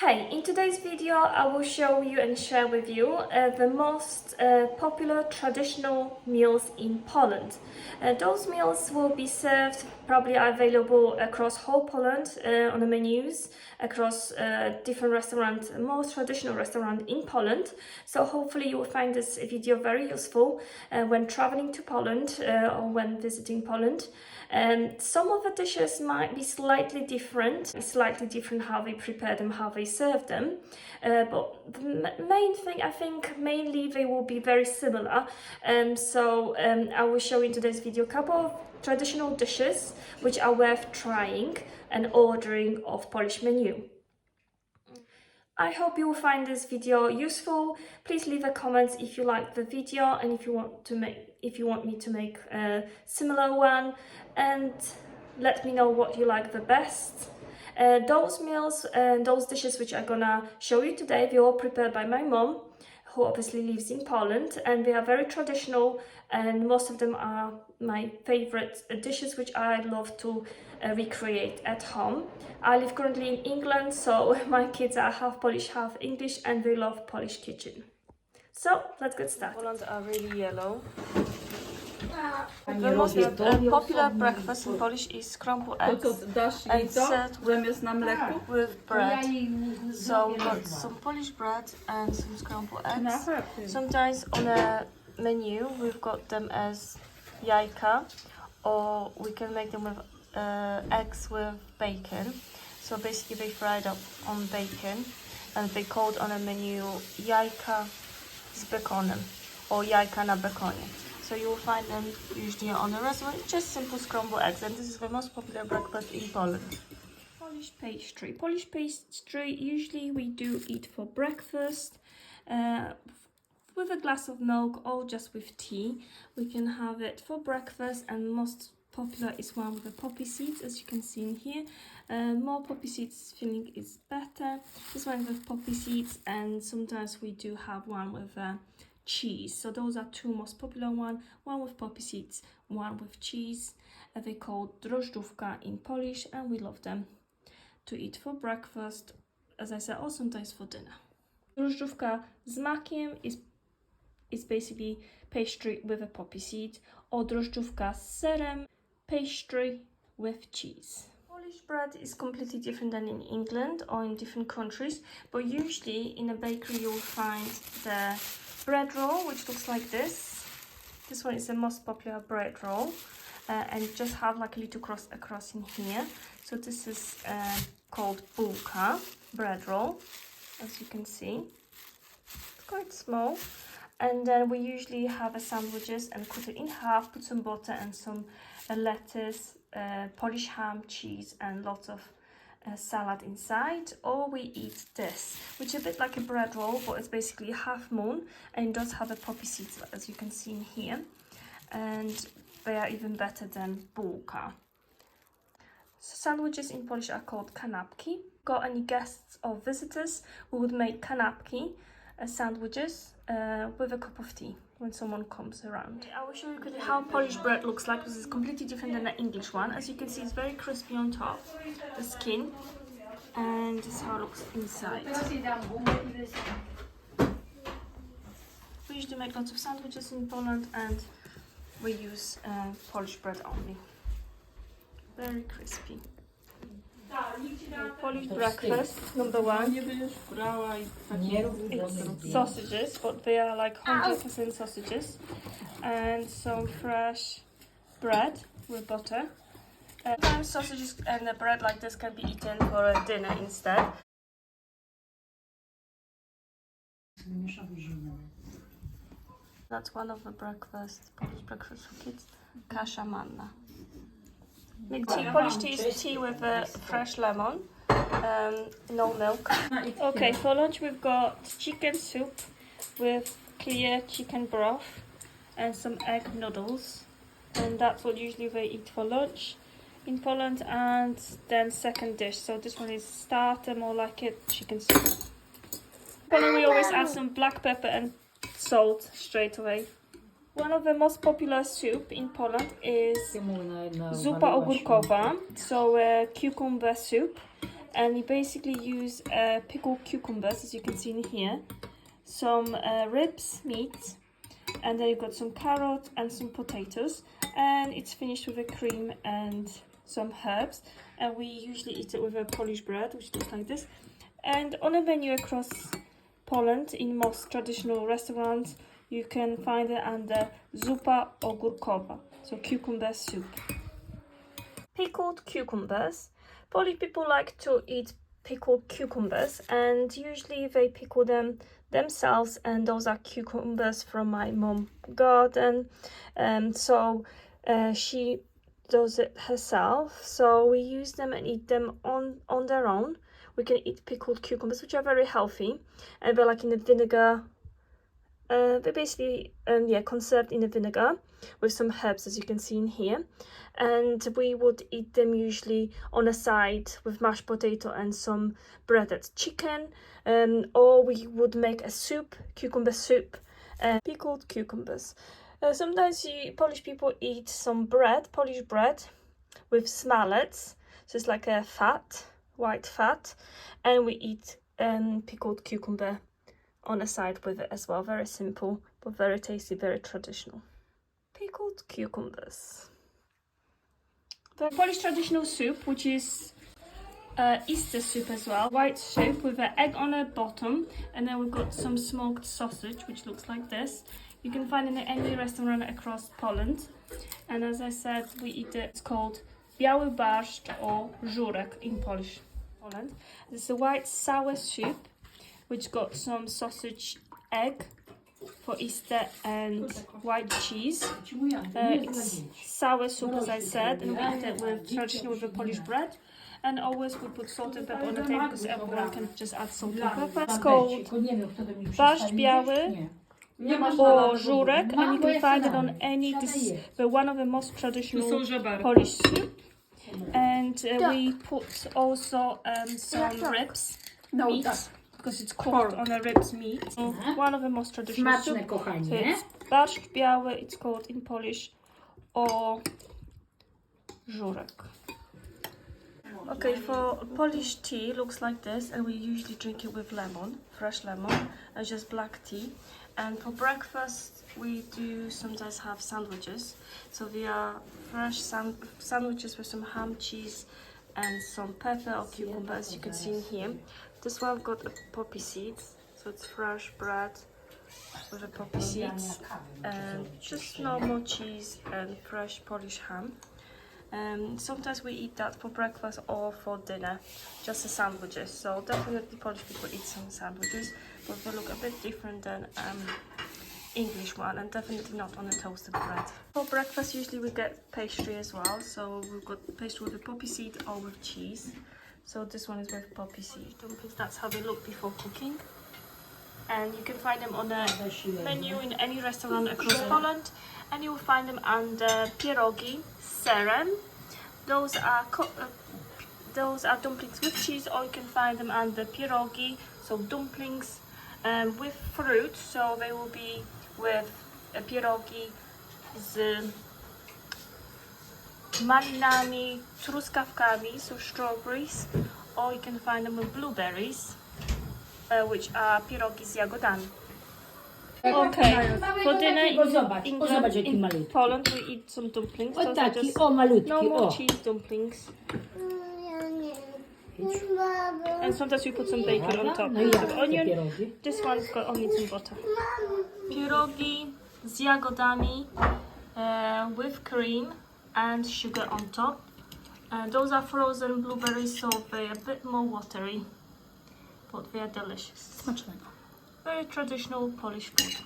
Hey, in today's video I will show you and share with you the most popular traditional meals in Poland. Those meals will be served, probably available across whole Poland on the menus, across different restaurants, most traditional restaurants in Poland. So hopefully you will find this video very useful when traveling to Poland or when visiting Poland. Some of the dishes might be slightly different. It's slightly different how they prepare them, how they serve them. But the main thing, I think, mainly they will be very similar. I will show you in today's video a couple of traditional dishes which are worth trying and ordering off Polish menu. I hope you will find this video useful. Please leave a comment if you like the video and if you want me to make a similar one, and let me know what you like the best. Those meals and those dishes which I'm gonna show you today, they're all prepared by my mom, who obviously lives in Poland, and they are very traditional, and most of them are my favorite dishes which I love to recreate at home. I live currently in England, so my kids are half Polish, half English, and they love Polish kitchen. So let's get started. Poland are really yellow. The most popular breakfast in Polish is scrambled eggs. It's served with bread. So we've got some Polish bread and some scrambled eggs. Sometimes on a menu we've got them as jajka, or we can make them with eggs with bacon. So basically they fried up on bacon, and they called on a menu jajka z bekonem or jajka na bekonie. So you will find them usually on a restaurant. It's just simple scrambled eggs, and this is the most popular breakfast in Poland. Polish pastry. Polish pastry usually we do eat for breakfast with a glass of milk or just with tea. We can have it for breakfast, and most popular is one with the poppy seeds, as you can see in here. More poppy seeds filling is better. This one with poppy seeds, and sometimes we do have one with cheese. So those are two most popular one with poppy seeds, one with cheese. They're called drożdżówka in Polish, and we love them to eat for breakfast, as I said, or sometimes for dinner. Drożdżówka z makiem is basically pastry with a poppy seed, or drożdżówka z serem, pastry with cheese. Polish bread is completely different than in England or in different countries, but usually in a bakery you'll find the bread roll, which looks like this. This one is the most popular bread roll, and just have like a little cross across in here. So this is called bułka bread roll, as you can see. It's quite small. And then we usually have a sandwiches and cut it in half, put some butter and some lettuce, Polish ham, cheese, and lots of salad inside. Or we eat this, which is a bit like a bread roll, but it's basically half moon, and it does have a poppy seeds, as you can see in here, and they are even better than bułka. Sandwiches in Polish are called kanapki. Got any guests or visitors, we would make kanapki sandwiches with a cup of tea when someone comes around. I will show you quickly how Polish bread looks like. This is completely different than the English one. As you can see, it's very crispy on top, the skin, and this is how it looks inside. We usually make lots of sandwiches in Poland, and we use Polish bread only. Very crispy. Polish breakfast, number one. It's sausages, but they are like 100% sausages, and some fresh bread with butter. Sometimes sausages and the bread like this can be eaten for a dinner instead. That's one of the Polish breakfast for kids, kasza manna. Make tea. Polish tea is tea with fresh lemon, no milk. Okay, for lunch we've got chicken soup with clear chicken broth and some egg noodles, and that's what usually they eat for lunch in Poland. And then second dish, so this one is starter, more like it, chicken soup. In Poland we always add some black pepper and salt straight away. One of the most popular soup in Poland is zupa ogórkowa, so cucumber soup. And we basically use pickled cucumbers, as you can see in here, some ribs, meat, and then you've got some carrot and some potatoes, and it's finished with a cream and some herbs. And we usually eat it with a Polish bread, which looks like this. And on a menu across Poland, in most traditional restaurants, you can find it under zupa ogórkowa, so cucumber soup. Pickled cucumbers. Polish people like to eat pickled cucumbers, and usually they pickle them themselves, and those are cucumbers from my mom's garden. So she does it herself, so we use them and eat them on their own. We can eat pickled cucumbers, which are very healthy, and they're like in the vinegar. They're basically conserved in the vinegar with some herbs, as you can see in here. And we would eat them usually on a side with mashed potato and some breaded chicken, or we would make a soup, cucumber soup, pickled cucumbers. Sometimes Polish people eat some bread, Polish bread, with smalec, so it's like a fat, white fat, and we eat pickled cucumber on a side with it as well. Very simple, but very tasty, very traditional. Pickled cucumbers. The Polish traditional soup, which is Easter soup as well. White soup with an egg on the bottom, and then we've got some smoked sausage, which looks like this. You can find it in any restaurant across Poland. And as I said, we eat it. It's called biały barszcz or żurek in Polish, Poland. It's a white sour soup, which got some sausage, egg for Easter, and white cheese. It's sour soup, as I said, and we eat it with traditional with the Polish bread. And always we put salt and pepper on the table because everyone can just add salt and pepper. It's called barszcz biały or żurek, and you can find it on any. This is one of the most traditional Polish soup. And we put also some ribs, meat, because it's cooked on a ribs meat. One of the most traditional soup. So it's barszcz biały, it's called in Polish, or żurek. Okay, for Polish tea, looks like this, and we usually drink it with lemon, fresh lemon, and just black tea. And for breakfast, we do sometimes have sandwiches. So they are fresh sandwiches with some ham, cheese, and some pepper or cucumber, as you can see in here. This one got a poppy seeds, so it's fresh bread with the poppy seeds, and just normal cheese and fresh Polish ham. Sometimes we eat that for breakfast or for dinner, just the sandwiches. So definitely Polish people eat some sandwiches, but they look a bit different than English one, and definitely not on a toasted bread. For breakfast usually we get pastry as well, so we've got pastry with a poppy seed or with cheese. So this one is with poppy seed dumplings. That's how they look before cooking, and you can find them on a menu in any restaurant across Poland, and you will find them under pierogi, serem. Those are dumplings with cheese, or you can find them under pierogi, so dumplings with fruit. So they will be with a pierogi z malinami, truskawkami, so strawberries, or you can find them with blueberries, which are pierogi z jagodami. Okay, for dinner in Poland we eat some dumplings. Those are just normal cheese dumplings. And sometimes we put some bacon on top with onion. This one's got only some butter. Pierogi z jagodami with cream and sugar on top. Those are frozen blueberries, so they're a bit more watery, but they are delicious. Very traditional Polish food.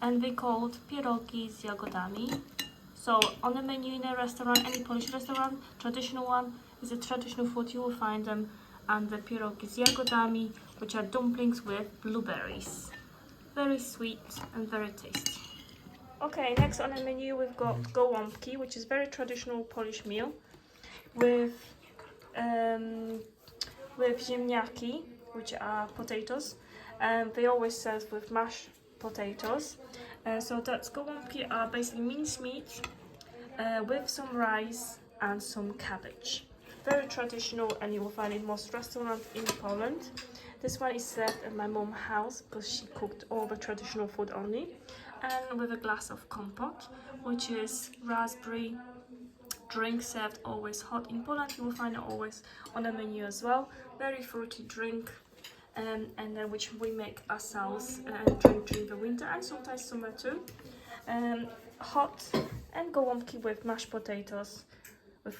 And they called pierogi z jagodami. So on the menu in a restaurant, any Polish restaurant, traditional one, is a traditional food. You will find them under pierogi z jagodami, which are dumplings with blueberries. Very sweet and very tasty. Okay, next on the menu we've got gołąbki, which is very traditional Polish meal with ziemniaki, which are potatoes, and they always serve with mashed potatoes. So that's gołąbki are basically minced meat with some rice and some cabbage. very traditional, and you will find it in most restaurants in Poland. This one is served at my mom's house because she cooked all the traditional food only, and with a glass of kompot, which is raspberry drink served always hot in Poland. You will find it always on the menu as well. Very fruity drink, and then which we make ourselves and drink during the winter and sometimes summer too. Hot and gołąbki with mashed potatoes, with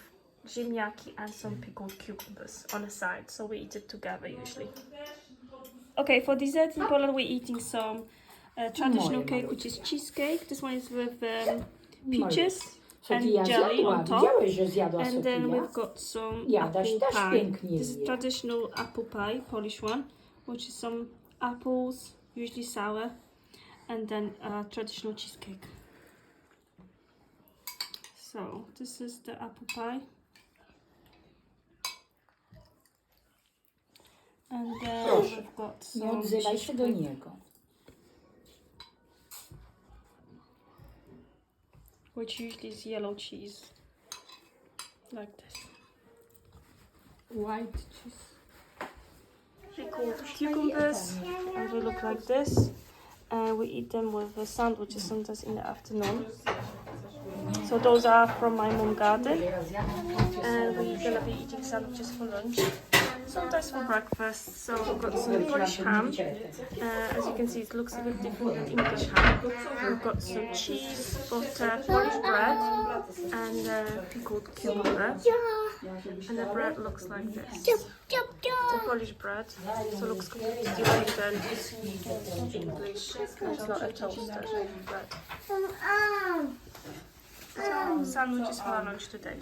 ziemniaki and some pickled cucumbers on the side. So we eat it together usually. Okay, for dessert in Poland we're eating some traditional cake, which is cheesecake. This one is with peaches and jelly on top. And then we've got some apple pie. This is traditional apple pie, Polish one, which is some apples, usually sour, and then traditional cheesecake. So this is the apple pie. And then we've got some cheesecake, which usually is yellow cheese, like this. White cheese. Pickled cucumbers, and they look like this. And we eat them with the sandwiches sometimes in the afternoon. So those are from my mom's garden, and we're gonna be eating sandwiches for lunch, sometimes for breakfast. So we've got some Polish ham. As you can see, it looks a bit different than English ham. We've got some cheese, butter, Polish bread, and pickled cucumber. And the bread looks like this. It's a Polish bread, so it looks completely different than English. It's not a toaster bread. So sandwiches for our lunch today.